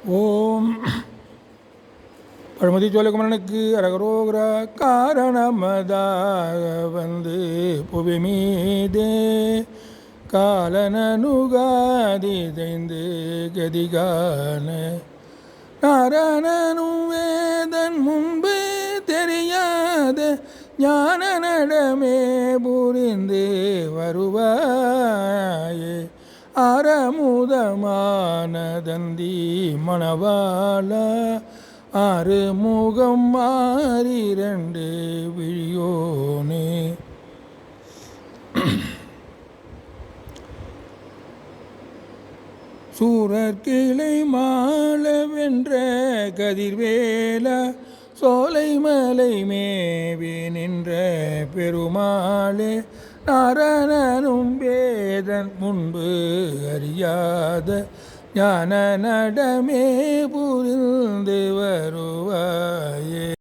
ஓம் பழமதி சோழகுமரனுக்கு அரகரோகரா காரணமதாக வந்து புவி மீதே காலனனுகாதிதைந்து கதிகான நாரணனும் வேதன் முன்பு தெரியாத ஞான நடமே புரிந்து வருவாயே ஆரமுதமானதந்தி மணவாள ஆறுமுகம் மாறிரண்டு விழியோனே. சூரர்கிளை மாளவென்ற கதிர்வேலா சோலை மலை மேவி நின்ற பெருமாளே நாரணனும் வேதன் முன்பு அறியாத ஞான நடமே புரிந்து வருவாயே.